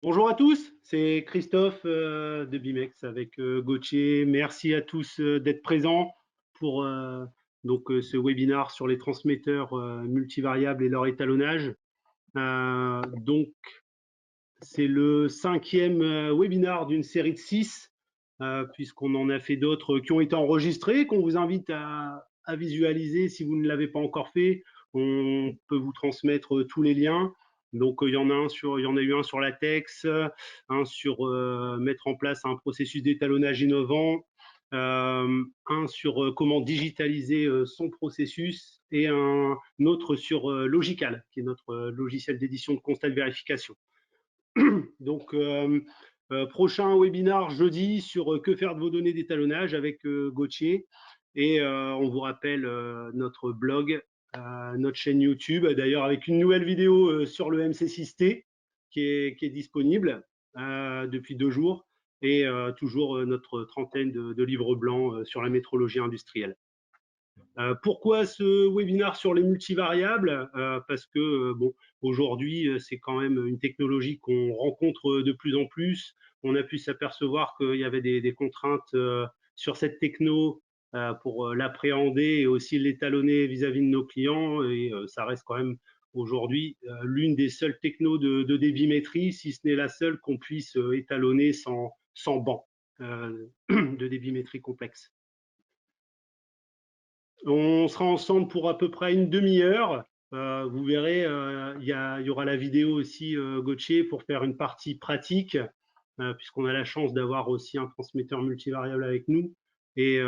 Bonjour à tous, c'est Christophe de Bimex avec Gauthier. Merci à tous d'être présents pour ce webinaire sur les transmetteurs multivariables et leur étalonnage. Donc, c'est le cinquième webinaire d'une série de 6, puisqu'on en a fait d'autres qui ont été enregistrés, qu'on vous invite à visualiser si vous ne l'avez pas encore fait. On peut vous transmettre tous les liens. Donc, il y en a eu un sur latex, un sur mettre en place un processus d'étalonnage innovant, un sur comment digitaliser son processus et un autre sur Logical, qui est notre logiciel d'édition de constat de vérification. Donc, prochain webinaire jeudi sur que faire de vos données d'étalonnage avec Gauthier. Et on vous rappelle notre blog, notre chaîne YouTube, d'ailleurs avec une nouvelle vidéo sur le MC6T qui est disponible depuis 2 jours, et toujours notre trentaine de livres blancs sur la métrologie industrielle. Pourquoi ce webinaire sur les multivariables? Parce que bon, aujourd'hui, c'est quand même une technologie qu'on rencontre de plus en plus. On a pu s'apercevoir qu'il y avait des contraintes sur cette techno pour l'appréhender et aussi l'étalonner vis-à-vis de nos clients. Et ça reste quand même aujourd'hui l'une des seules technos de débimétrie, si ce n'est la seule qu'on puisse étalonner sans banc de débimétrie complexe. On sera ensemble pour à peu près une demi-heure. Vous verrez, il y aura la vidéo aussi, Gauthier, pour faire une partie pratique, puisqu'on a la chance d'avoir aussi un transmetteur multivariable avec nous. Et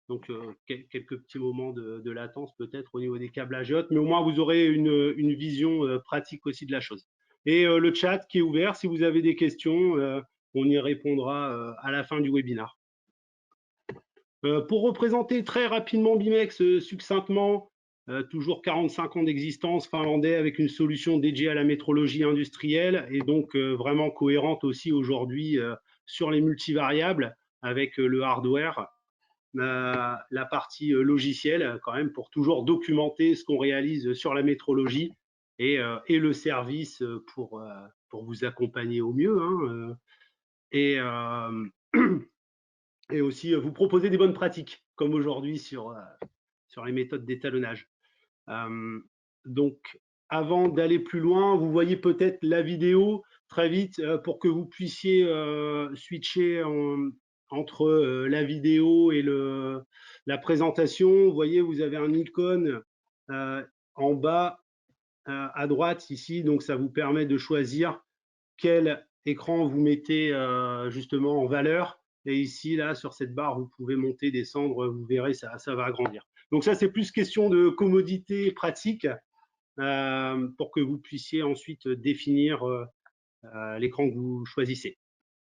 donc, quelques petits moments de latence peut-être au niveau des câblages et autres, mais au moins vous aurez une vision pratique aussi de la chose. Et le chat qui est ouvert, si vous avez des questions, on y répondra à la fin du webinaire. Pour représenter très rapidement Bimex succinctement, toujours 45 ans d'existence, finlandais avec une solution dédiée à la métrologie industrielle et donc vraiment cohérente aussi aujourd'hui sur les multivariables avec le hardware, la partie logicielle quand même pour toujours documenter ce qu'on réalise sur la métrologie et le service pour vous accompagner au mieux. Hein, et et aussi vous proposer des bonnes pratiques, comme aujourd'hui sur les méthodes d'étalonnage. Donc, avant d'aller plus loin, vous voyez peut-être la vidéo très vite pour que vous puissiez switcher entre la vidéo et la présentation. Vous voyez, vous avez un icône en bas à droite ici, donc ça vous permet de choisir quel écran vous mettez justement en valeur. Et ici, là, sur cette barre, vous pouvez monter, descendre, vous verrez, ça va agrandir. Donc ça, c'est plus question de commodité pratique pour que vous puissiez ensuite définir l'écran que vous choisissez.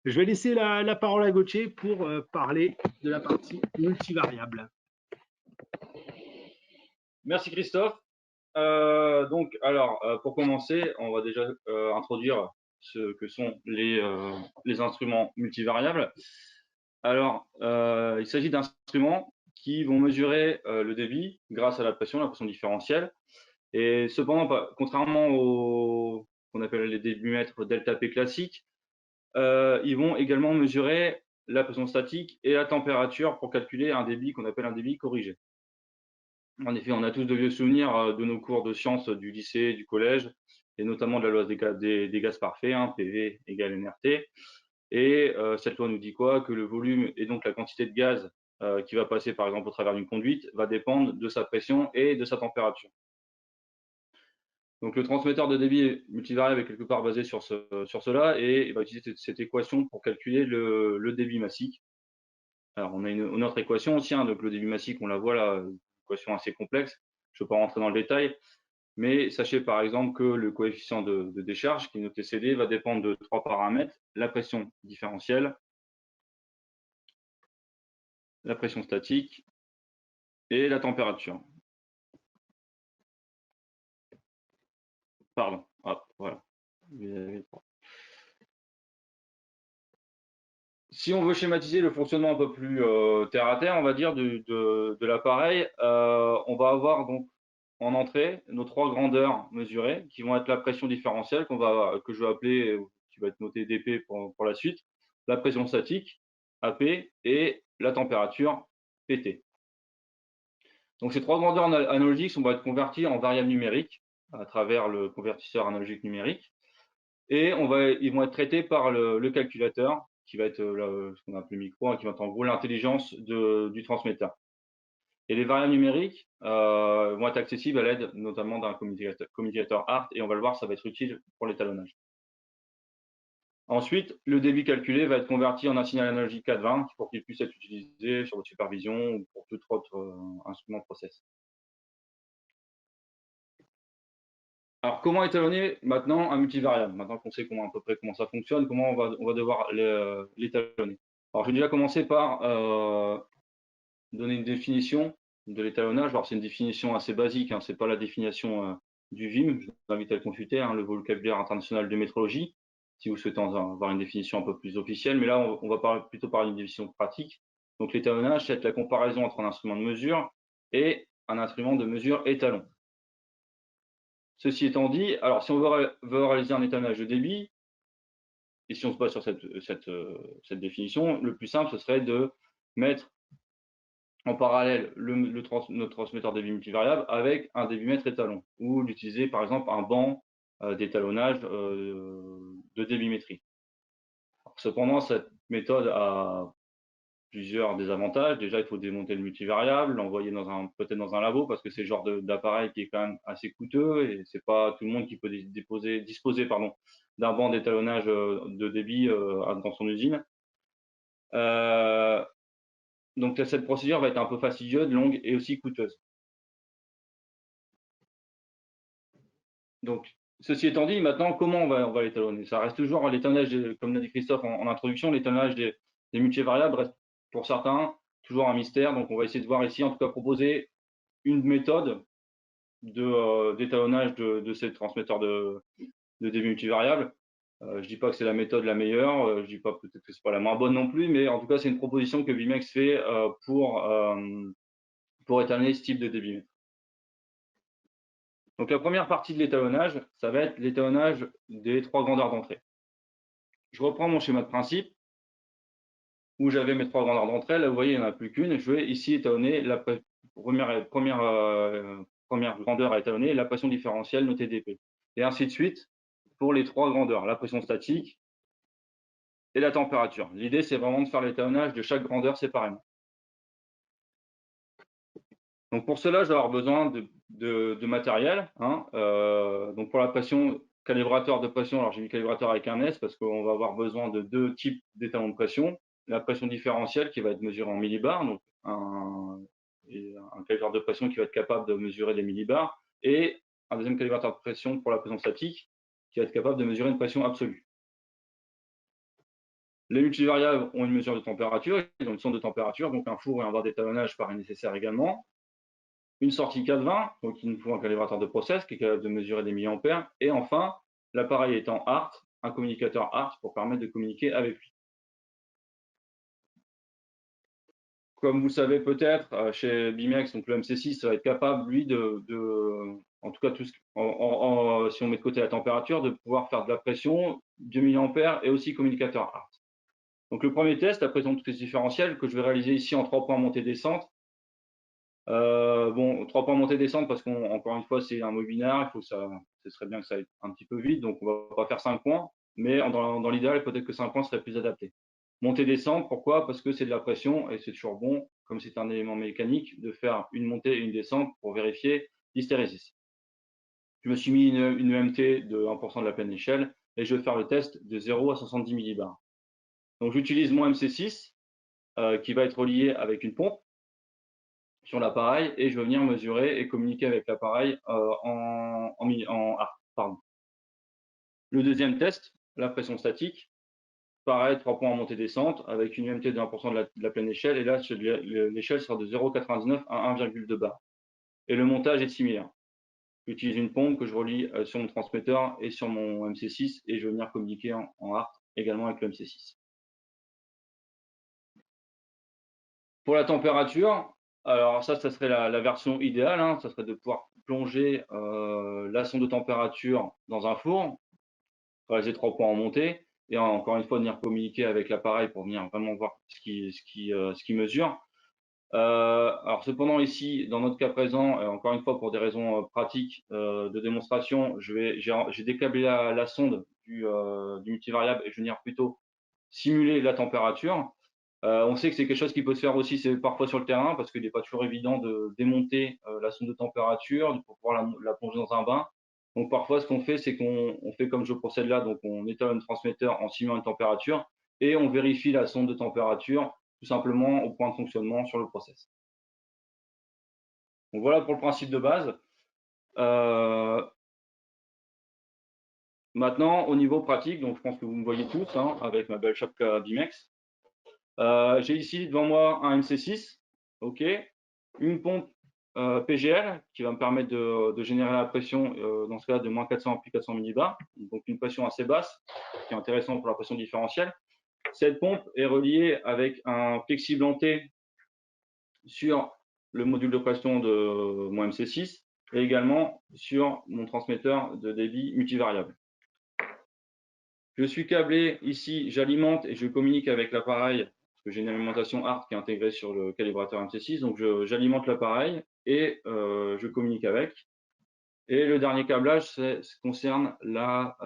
Je vais laisser la parole à Gauthier pour parler de la partie multivariable. Merci Christophe. Pour commencer, on va déjà introduire ce que sont les instruments multivariables. Alors, il s'agit d'instruments qui vont mesurer le débit grâce à la pression différentielle. Et cependant, contrairement aux qu'on appelle les débitmètres delta P classiques, ils vont également mesurer la pression statique et la température pour calculer un débit qu'on appelle un débit corrigé. En effet, on a tous de vieux souvenirs de nos cours de sciences du lycée, du collège, et notamment de la loi des gaz parfaits, hein, PV égale nRT. Et cette loi nous dit quoi? Que le volume et donc la quantité de gaz qui va passer par exemple au travers d'une conduite va dépendre de sa pression et de sa température. Donc le transmetteur de débit multivariable est quelque part basé sur cela et il va utiliser cette équation pour calculer le débit massique. Alors on a une autre équation aussi, hein, donc le débit massique, on la voit là, une équation assez complexe. Je ne vais pas rentrer dans le détail, mais sachez par exemple que le coefficient de décharge, qui est notre TCD, va dépendre de 3 paramètres: la pression différentielle, la pression statique et la température. Pardon, ah, voilà. Si on veut schématiser le fonctionnement un peu plus terre à terre, on va dire, de l'appareil, on va avoir donc en entrée nos 3 grandeurs mesurées qui vont être la pression différentielle que je vais appeler, qui va être noté dP pour la suite, la pression statique, AP, et la température, PT. Donc ces trois grandeurs analogiques vont être converties en variables numériques à travers le convertisseur analogique numérique, et ils vont être traités par le calculateur, qui va être ce qu'on appelle le micro, qui va être en gros l'intelligence du transmetteur. Et les variables numériques vont être accessibles à l'aide notamment d'un communicateur ART, et on va le voir, ça va être utile pour l'étalonnage. Ensuite, le débit calculé va être converti en un signal analogique 420 pour qu'il puisse être utilisé sur votre supervision ou pour tout autre instrument process. Alors, comment étalonner maintenant un multivariable? Maintenant qu'on sait à peu près comment ça fonctionne, comment on va devoir l'étalonner? Alors, je vais déjà commencer par donner une définition de l'étalonnage. Alors, c'est une définition assez basique, hein, ce n'est pas la définition du VIM. Je vous invite à le consulter, hein, le vocabulaire international de métrologie, si vous souhaitez avoir une définition un peu plus officielle. Mais là, on va plutôt parler d'une définition pratique. Donc, l'étalonnage, c'est la comparaison entre un instrument de mesure et un instrument de mesure étalon. Ceci étant dit, alors si on veut réaliser un étalonnage de débit, et si on se base sur cette définition, le plus simple, ce serait de mettre en parallèle notre transmetteur débit multivariable avec un débitmètre étalon, ou d'utiliser par exemple un banc d'étalonnage de débimétrie. Cependant, cette méthode a plusieurs désavantages. Déjà, il faut démonter le multivariable, l'envoyer peut-être dans un labo, parce que c'est le genre d'appareil qui est quand même assez coûteux, et c'est pas tout le monde qui peut disposer d'un banc d'étalonnage de débit dans son usine. Donc cette procédure va être un peu fastidieuse, longue et aussi coûteuse. Donc, ceci étant dit, maintenant, comment on va l'étalonner? Ça reste toujours l'étalonnage, comme l'a dit Christophe en introduction, l'étalonnage des multivariables reste pour certains toujours un mystère. Donc, on va essayer de voir ici, en tout cas, proposer une méthode d'étalonnage de ces transmetteurs de débit multivariable. Je ne dis pas que c'est la méthode la meilleure, je ne dis pas peut-être que ce n'est pas la moins bonne non plus, mais en tout cas, c'est une proposition que Vimex fait pour étalonner ce type de débitmètre. Donc la première partie de l'étalonnage, ça va être l'étalonnage des trois grandeurs d'entrée. Je reprends mon schéma de principe où j'avais mes trois grandeurs d'entrée. Là, vous voyez, il n'y en a plus qu'une. Je vais ici étalonner la première grandeur à étalonner, la pression différentielle notée dP. Et ainsi de suite pour les trois grandeurs, la pression statique et la température. L'idée, c'est vraiment de faire l'étalonnage de chaque grandeur séparément. Donc pour cela, je vais avoir besoin de matériel. Hein. Donc pour la pression, calibrateur de pression, alors j'ai mis calibrateur avec un S parce qu'on va avoir besoin de deux types d'étalons de pression. La pression différentielle qui va être mesurée en millibars, donc un calibrateur de pression qui va être capable de mesurer des millibars, et un deuxième calibrateur de pression pour la pression statique qui va être capable de mesurer une pression absolue. Les multivariables ont une mesure de température, ils ont une sonde de température, donc un four et un bar d'étalonnage paraît nécessaire également. Une sortie 420, donc il nous faut un calibrateur de process qui est capable de mesurer des milliampères. Et enfin, l'appareil étant ART, un communicateur ART pour permettre de communiquer avec lui. Comme vous savez peut-être, chez Bimex, donc le MC6 va être capable, lui, en tout cas, si on met de côté la température, de pouvoir faire de la pression, 2 milliampères et aussi communicateur ART. Donc le premier test, la pression différentielle, que je vais réaliser ici en 3 points montée-descente. Bon, 3 points montée-descente parce qu'encore une fois, c'est un webinaire, ce serait bien que ça aille un petit peu vite, donc on va pas faire 5 points, mais dans l'idéal, peut-être que 5 points serait plus adapté. Montée-descente, pourquoi? Parce que c'est de la pression et c'est toujours bon, comme c'est un élément mécanique, de faire une montée et une descente pour vérifier l'hystérésis. Je me suis mis une EMT de 1% de la pleine échelle et je vais faire le test de 0 à 70 millibars. Donc j'utilise mon MC6 qui va être relié avec une pompe sur l'appareil et je vais venir mesurer et communiquer avec l'appareil en ART. Pardon. Le deuxième test, la pression statique, pareil, 3 points en montée-descente avec une UMT de 1% de la pleine échelle et là, l'échelle sera de 0,99 à 1,2 bar. Et le montage est similaire. J'utilise une pompe que je relie sur mon transmetteur et sur mon MC6 et je vais venir communiquer en ART également avec le MC6. Pour la température, alors ça serait la version idéale, hein, ça serait de pouvoir plonger la sonde de température dans un four, réaliser 3 points en montée, et encore une fois venir communiquer avec l'appareil pour venir vraiment voir ce qui mesure. Alors cependant ici, dans notre cas présent, encore une fois pour des raisons pratiques de démonstration, j'ai décablé la sonde du multivariable et je vais venir plutôt simuler la température. On sait que c'est quelque chose qui peut se faire aussi parfois sur le terrain parce qu'il n'est pas toujours évident de démonter la sonde de température pour pouvoir la plonger dans un bain. Donc parfois ce qu'on fait, c'est qu'on fait comme je procède là, donc on éteint le transmetteur en simulant une température et on vérifie la sonde de température tout simplement au point de fonctionnement sur le process. Donc voilà pour le principe de base. Euh, Maintenant, au niveau pratique, donc je pense que vous me voyez tous hein, avec ma belle chapka Bimex. J'ai ici devant moi un MC6, ok, une pompe PGL qui va me permettre de générer la pression, dans ce cas de moins 400 puis 400 millibars, donc une pression assez basse, qui est intéressant pour la pression différentielle. Cette pompe est reliée avec un flexible en T sur le module de pression de mon MC6 et également sur mon transmetteur de débit multivariable. Je suis câblé ici, j'alimente et je communique avec l'appareil, parce que j'ai une alimentation ART qui est intégrée sur le calibrateur MC6, donc j'alimente l'appareil et je communique avec. Et le dernier câblage concerne la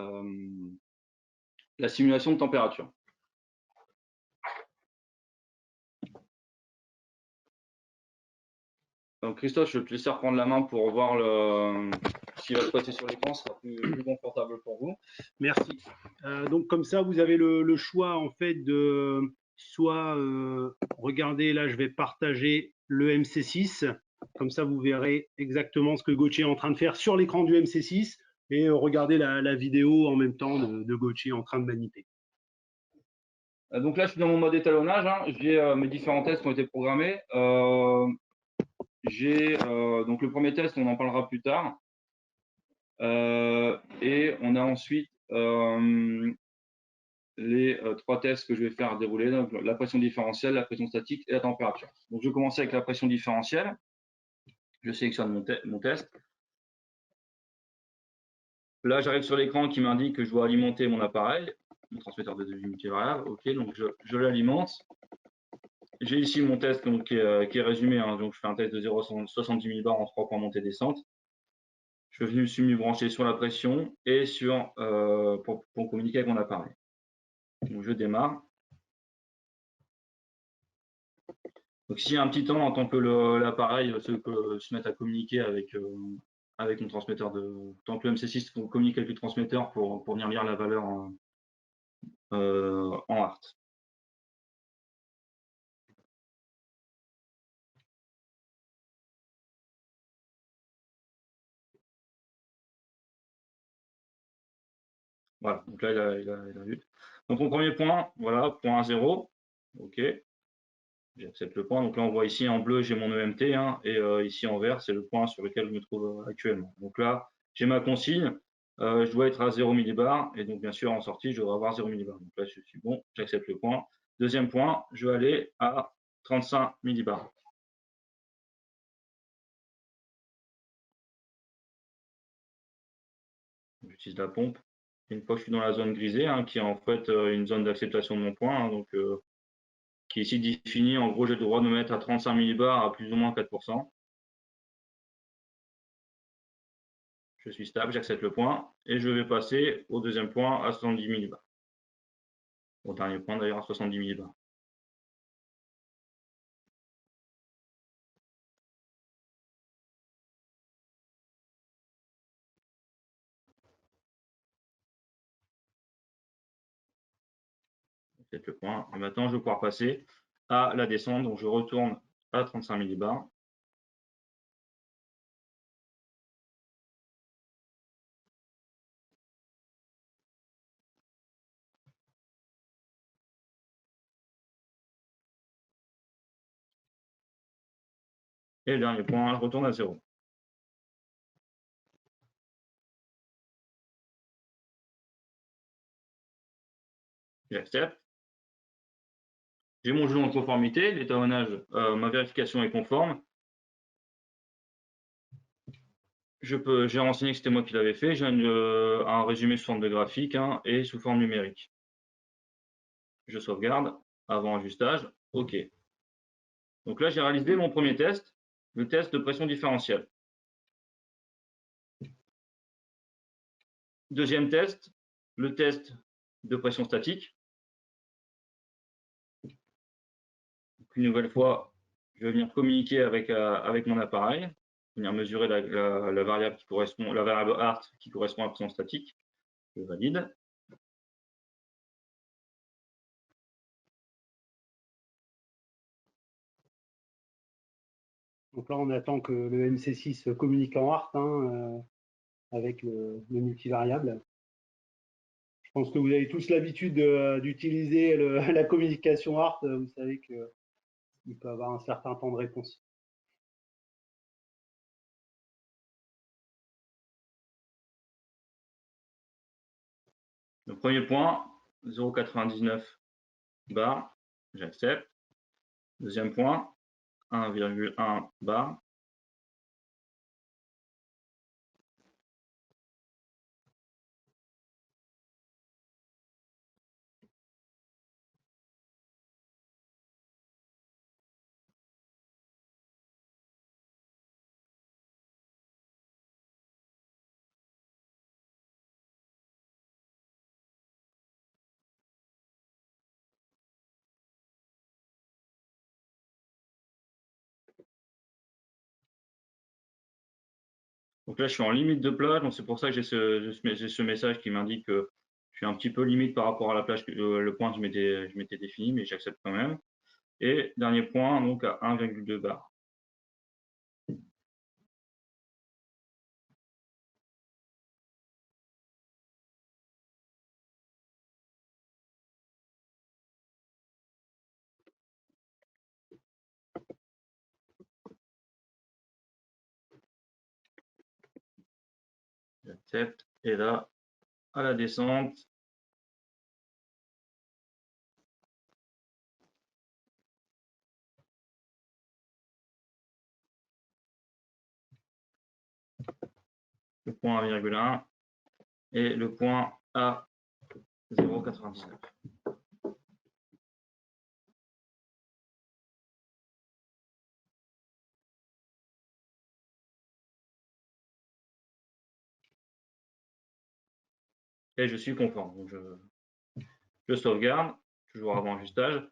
simulation de température. Donc Christophe, je vais te laisser reprendre la main pour voir ce qui va se passer sur l'écran, ce sera plus confortable pour vous. Merci. Donc comme ça, vous avez le choix en fait de soit regardez, là je vais partager le MC6, comme ça vous verrez exactement ce que Gauthier est en train de faire sur l'écran du MC6 et regardez la vidéo en même temps de Gauthier en train de manipuler. Donc là, je suis dans mon mode étalonnage, hein. J'ai mes différents tests qui ont été programmés. J'ai donc le premier test, on en parlera plus tard. Et on a ensuite les trois tests que je vais faire dérouler, donc la pression différentielle, la pression statique et la température. Donc je vais commencer avec la pression différentielle. Je sélectionne mon test. Là, j'arrive sur l'écran qui m'indique que je dois alimenter mon appareil, mon transmetteur de débit multivariable. OK, donc je l'alimente. J'ai ici mon test donc, qui est résumé. Hein, donc je fais un test de 0,70 millibars en 3 points montée-descente. Je suis venu brancher sur la pression et pour communiquer avec mon appareil. Donc je démarre. Donc ici, il y a un petit temps en tant que l'appareil se mette à communiquer avec mon transmetteur tant que le MC6 communique avec le transmetteur pour venir lire la valeur en ART. Voilà, donc là, il a vu. Donc mon premier point, voilà, point 0. OK. J'accepte le point. Donc là, on voit ici en bleu, j'ai mon EMT, hein, et ici en vert, c'est le point sur lequel je me trouve actuellement. Donc là, j'ai ma consigne. Je dois être à 0 millibar, et donc bien sûr, en sortie, je devrais avoir 0 millibar. Donc là, je suis bon, j'accepte le point. Deuxième point, je vais aller à 35 millibars. J'utilise la pompe. Une fois que je suis dans la zone grisée, hein, qui est en fait une zone d'acceptation de mon point, hein, donc qui est ici définie. En gros, j'ai le droit de me mettre à 35 millibars à plus ou moins 4%. Je suis stable, j'accepte le point et je vais passer au deuxième point à 70 millibars. Au dernier point d'ailleurs à 70 millibars. J'accepte le point. Et maintenant, je vais pouvoir passer à la descente. Donc, je retourne à 35 millibars. Et le dernier point, je retourne à 0. J'accepte. J'ai mon jeu en conformité, l'étalonnage, ma vérification est conforme. J'ai renseigné que c'était moi qui l'avais fait. J'ai un résumé sous forme de graphique hein, et sous forme numérique. je sauvegarde, avant ajustage, OK. Donc là, j'ai réalisé mon premier test, le test de pression différentielle. Deuxième test, le test de pression statique. Donc, une nouvelle fois, je vais venir communiquer avec mon appareil, venir mesurer la variable qui correspond, la variable ART qui correspond à la pression statique. Je valide. Donc là, on attend que le MC6 communique en ART avec le multivariable. Je pense que vous avez tous l'habitude d'utiliser la communication ART. Vous savez qu'il peut avoir un certain temps de réponse. Le premier point, 0,99 bar, j'accepte. Deuxième point, 1,1 bar. Donc là, je suis en limite de plage, donc c'est pour ça que j'ai ce message qui m'indique que je suis un petit peu limite par rapport à la plage, le point que je m'étais défini, mais j'accepte quand même. Et dernier point, donc à 1,2 bar. J'accepte. Et là, à la descente, le point 1,1 et le point à 0,99. Et je suis conforme. Donc je sauvegarde, toujours avant ajustage.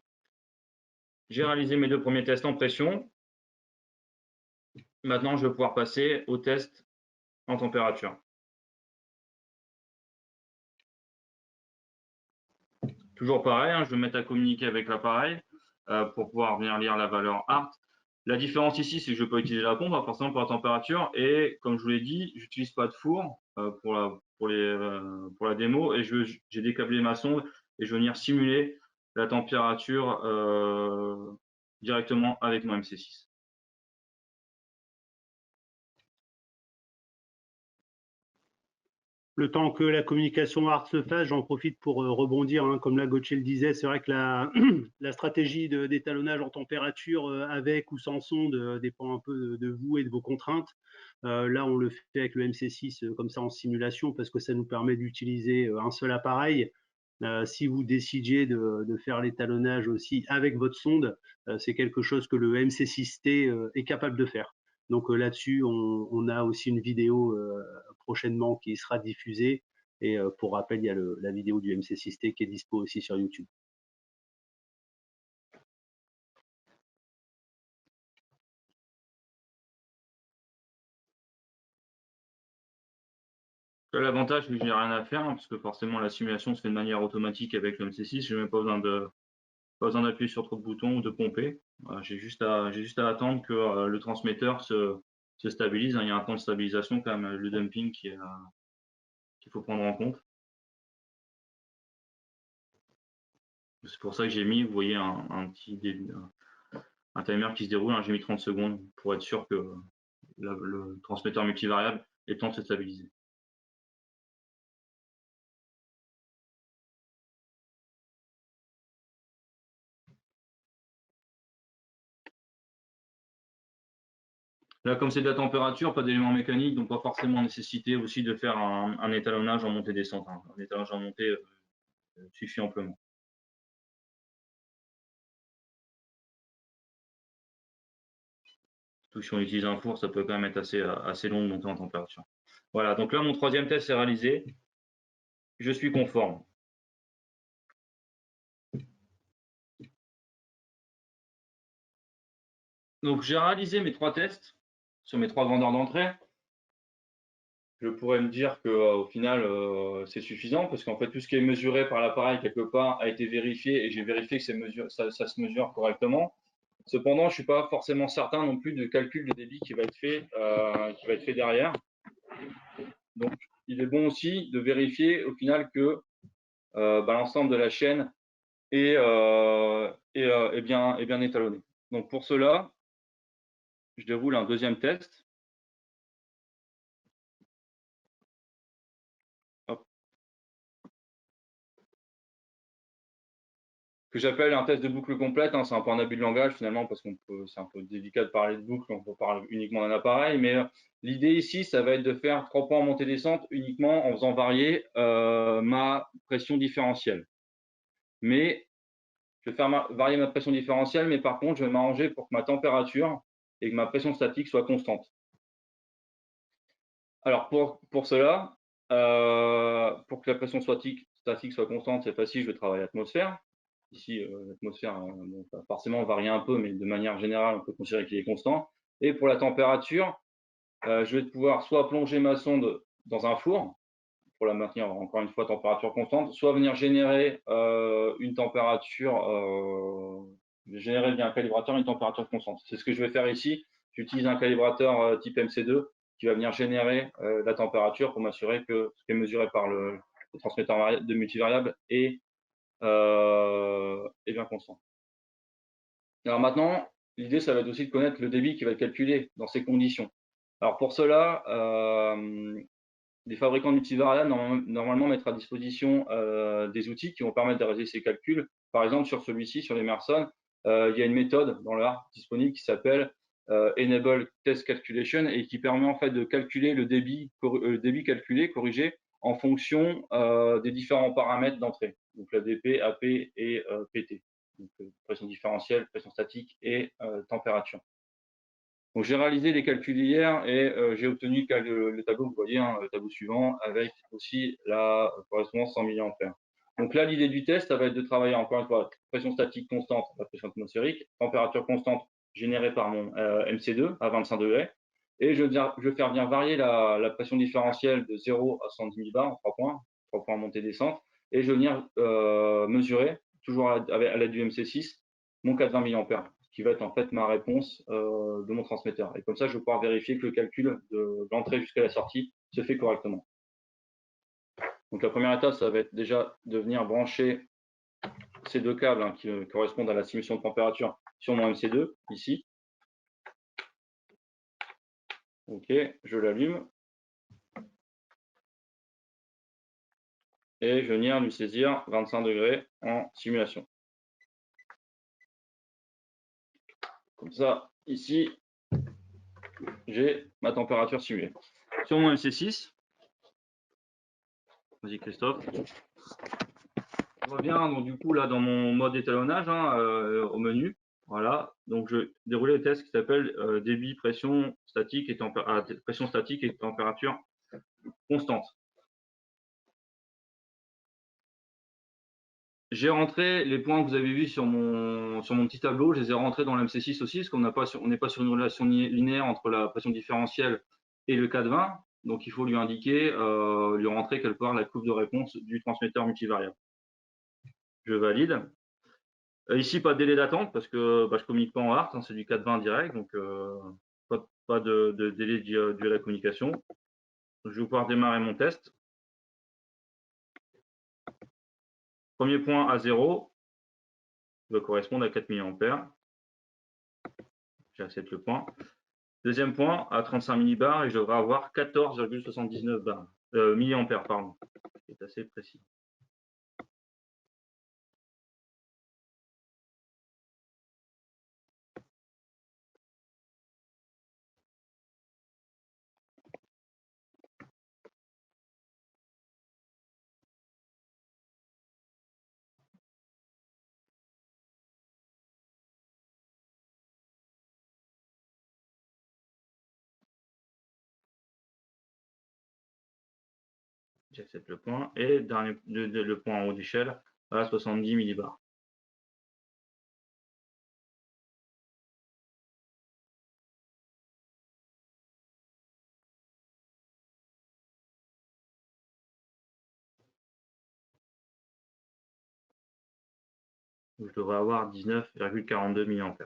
J'ai réalisé mes deux premiers tests en pression. Maintenant, je vais pouvoir passer au test en température. Toujours pareil, je vais me mettre à communiquer avec l'appareil pour pouvoir venir lire la valeur ART. La différence ici, c'est que je ne peux pas utiliser la pompe, forcément pour la température. Et comme je vous l'ai dit, je n'utilise pas de four pour la démo. Et j'ai décâblé ma sonde et je vais venir simuler la température directement avec mon MC6. Le temps que la communication ART se fasse, j'en profite pour rebondir. Comme là, Gauthier le disait, c'est vrai que la stratégie d'étalonnage en température, avec ou sans sonde, dépend un peu de vous et de vos contraintes. Là, on le fait avec le MC6 comme ça en simulation parce que ça nous permet d'utiliser un seul appareil. Si vous décidiez de faire l'étalonnage aussi avec votre sonde, c'est quelque chose que le MC6T est capable de faire. Donc là-dessus, on a aussi une vidéo prochainement qui sera diffusée. Et pour rappel, il y a la vidéo du MC6T qui est dispo aussi sur YouTube. L'avantage, c'est que je n'ai rien à faire, parce que forcément la simulation se fait de manière automatique avec le MC6. Je n'ai même pas besoin d'appuyer sur trop de boutons ou de pomper. J'ai juste à attendre que le transmetteur se stabilise. Il y a un temps de stabilisation quand même, le dumping qu'il faut prendre en compte. C'est pour ça que j'ai mis, vous voyez, un timer qui se déroule. J'ai mis 30 secondes pour être sûr que le transmetteur multivariable ait le temps de se stabiliser. Là, comme c'est de la température, pas d'éléments mécaniques, donc pas forcément nécessité aussi de faire un étalonnage en montée-descente. Un étalonnage en montée suffit amplement. Surtout si on utilise un four, ça peut quand même être assez long de monter en température. Voilà, donc là, mon troisième test est réalisé. Je suis conforme. Donc, j'ai réalisé mes 3 tests sur mes 3 grandeurs d'entrée. Je pourrais me dire que au final, c'est suffisant parce qu'en fait, tout ce qui est mesuré par l'appareil quelque part a été vérifié et j'ai vérifié que ça se mesure correctement. Cependant, je ne suis pas forcément certain non plus du calcul de débit qui va être fait derrière. Donc, il est bon aussi de vérifier au final que l'ensemble de la chaîne est bien étalonné. Donc, pour cela, je déroule un deuxième test. Hop. Que j'appelle un test de boucle complète. Hein, c'est un peu un abus de langage finalement parce c'est un peu délicat de parler de boucle, on peut parler uniquement d'un appareil. Mais l'idée ici, ça va être de faire 3 points en montée-descente uniquement en faisant varier ma pression différentielle. Mais je vais faire varier ma pression différentielle, mais par contre, je vais m'arranger pour que ma température et que ma pression statique soient constantes. Alors pour cela, pour que la pression statique soit constante, c'est facile, je vais travailler l'atmosphère. Ici, l'atmosphère va forcément varier un peu, mais de manière générale, on peut considérer qu'il est constant. Et pour la température, je vais pouvoir soit plonger ma sonde dans un four, pour la maintenir encore une fois température constante, soit venir générer une température, générer via un calibrateur une température constante. C'est ce que je vais faire ici. J'utilise un calibrateur type MC2 qui va venir générer la température pour m'assurer que ce qui est mesuré par le transmetteur de multivariable est bien constant. Alors maintenant, l'idée, ça va être aussi de connaître le débit qui va être calculé dans ces conditions. Alors pour cela, les fabricants de multivariables normalement mettent à disposition des outils qui vont permettre de réaliser ces calculs. Par exemple, sur celui-ci, sur l'Emerson, il y a une méthode dans l'art disponible qui s'appelle Enable Test Calculation et qui permet en fait de calculer le débit calculé, corrigé, en fonction des différents paramètres d'entrée, donc la DP, AP et PT, donc pression différentielle, pression statique et température. Donc j'ai réalisé les calculs hier et j'ai obtenu le tableau, vous voyez, hein, le tableau suivant, avec aussi la correspondance 100 mA. Donc là, l'idée du test, ça va être de travailler encore une fois pression statique constante, la pression atmosphérique, température constante générée par mon MC2 à 25 degrés. Et je vais faire venir varier la pression différentielle de 0 à 110 millibars en 3 points montée-descente. Et je vais venir mesurer, toujours à l'aide du MC6, mon 420 mA, qui va être en fait ma réponse de mon transmetteur. Et comme ça, je vais pouvoir vérifier que le calcul de l'entrée jusqu'à la sortie se fait correctement. Donc la première étape, ça va être déjà de venir brancher ces 2 câbles qui correspondent à la simulation de température sur mon MC2, ici. Ok, je l'allume. Et je vais venir lui saisir 25 degrés en simulation. Comme ça, ici, j'ai ma température simulée. Sur mon MC6, vas-y Christophe. Je reviens donc du coup là dans mon mode étalonnage au menu. Voilà, donc je déroulais le test qui s'appelle débit, pression statique et température constante. J'ai rentré les points que vous avez vus sur mon petit tableau, je les ai rentrés dans l'MC6 aussi, parce qu'on n'est pas sur une relation linéaire entre la pression différentielle et le 420, donc il faut lui indiquer, lui rentrer quelque part la courbe de réponse du transmetteur multivariable. Je valide. Ici, pas de délai d'attente parce que je communique pas en HART, hein, c'est du 420 direct, donc pas de délai dû à la communication. Donc, je vais pouvoir démarrer mon test. Premier point à 0 va correspondre à 4 mA. J'accepte le point. Deuxième point à 35 millibars et je devrais avoir 14,79 milliampères, pardon. C'est assez précis. J'accepte le point. Et le point en haut d'échelle à 70 millibars. Je devrais avoir 19,42 mA.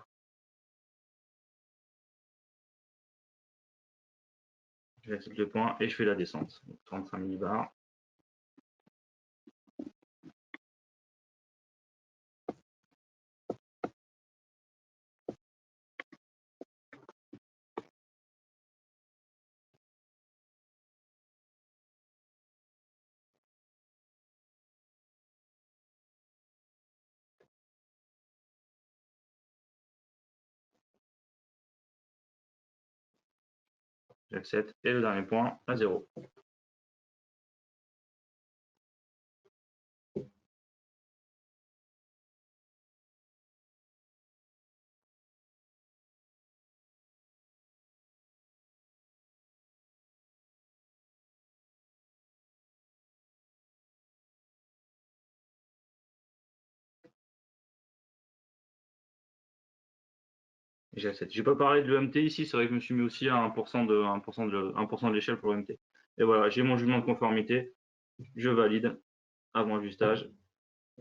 J'accepte le point et je fais la descente. Donc 35 millibars. J'accepte. Et le dernier point à 0. J'accepte. Je n'ai pas parlé de l'EMT ici, c'est vrai que je me suis mis aussi à 1% de l'échelle pour l'EMT. Et voilà, j'ai mon jugement de conformité, je valide avant ajustage.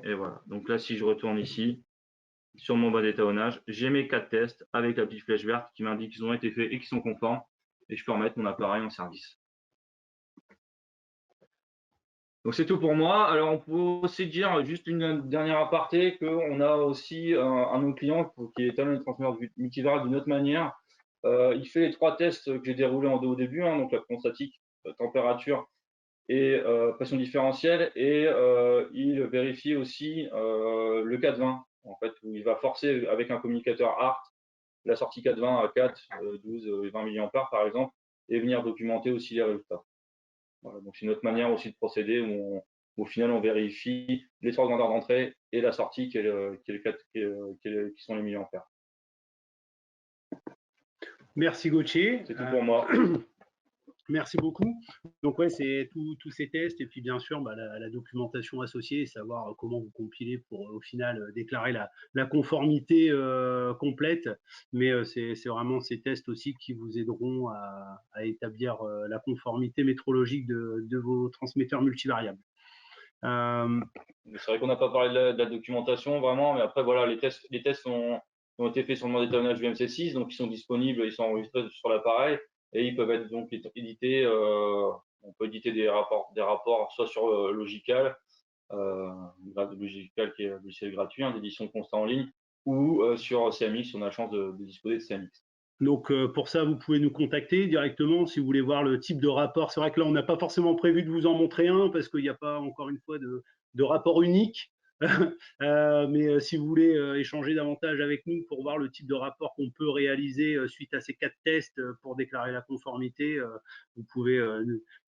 Et voilà, donc là si je retourne ici, sur mon bas d'étalonnage, j'ai mes 4 tests avec la petite flèche verte qui m'indique qu'ils ont été faits et qu'ils sont conformes. Et je peux remettre mon appareil en service. Donc c'est tout pour moi. Alors on peut aussi dire, juste une dernière aparté, qu'on a aussi un de nos clients qui est un transmetteur multivariable d'une autre manière. Il fait les 3 tests que j'ai déroulés au début, hein, donc la pression statique, température et pression différentielle, et il vérifie aussi le 420, en fait, où il va forcer avec un communicateur ART la sortie 420 à 4, 12 et 20 mA par exemple, et venir documenter aussi les résultats. Voilà, donc c'est une autre manière aussi de procéder où au final on vérifie les 3 grandeurs d'entrée et la sortie qui sont les milliampères. Merci Gauthier. C'est tout pour moi. Merci beaucoup. Donc ouais, c'est tous ces tests et puis bien sûr la documentation associée, savoir comment vous compilez pour au final déclarer la conformité complète. Mais c'est vraiment ces tests aussi qui vous aideront à établir la conformité métrologique de vos transmetteurs multivariables. C'est vrai qu'on n'a pas parlé de la documentation vraiment, mais après voilà, les tests ont été faits sur le mode d'étalonnage du MC6, donc ils sont disponibles, ils sont enregistrés sur l'appareil et ils peuvent être donc édités. On peut éditer des rapports soit sur Logical, Logical qui est un logiciel gratuit, hein, d'édition constant en ligne, ou sur CMX, on a la chance de disposer de CMX. Donc pour ça, vous pouvez nous contacter directement si vous voulez voir le type de rapport. C'est vrai que là, on n'a pas forcément prévu de vous en montrer un parce qu'il n'y a pas, encore une fois, de rapport unique. Mais si vous voulez échanger davantage avec nous pour voir le type de rapport qu'on peut réaliser suite à ces 4 tests pour déclarer la conformité, vous pouvez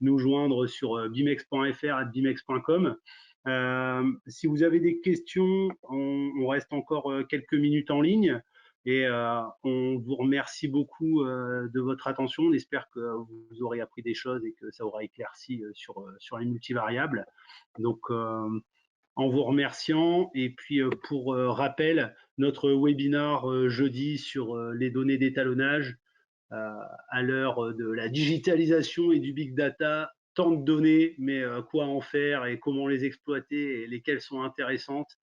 nous joindre sur bimex.fr@bimex.com. Si vous avez des questions, on reste encore quelques minutes en ligne. Et on vous remercie beaucoup de votre attention. On espère que vous aurez appris des choses et que ça aura éclairci sur les multivariables. Donc, en vous remerciant, et puis pour rappel, notre webinar jeudi sur les données d'étalonnage, à l'heure de la digitalisation et du big data, tant de données, mais quoi en faire et comment les exploiter et lesquelles sont intéressantes.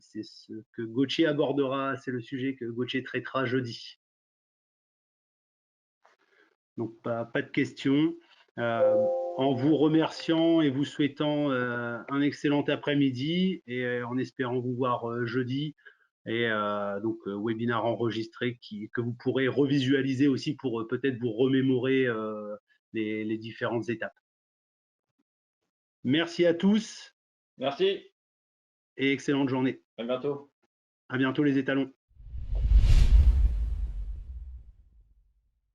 C'est ce que Gauthier abordera, c'est le sujet que Gauthier traitera jeudi. Donc pas de questions. En vous remerciant et vous souhaitant un excellent après-midi et en espérant vous voir jeudi. Et donc webinar enregistré que vous pourrez revisualiser aussi pour peut-être vous remémorer les différentes étapes. Merci à tous. Merci. Et excellente journée. À bientôt. À bientôt les étalons.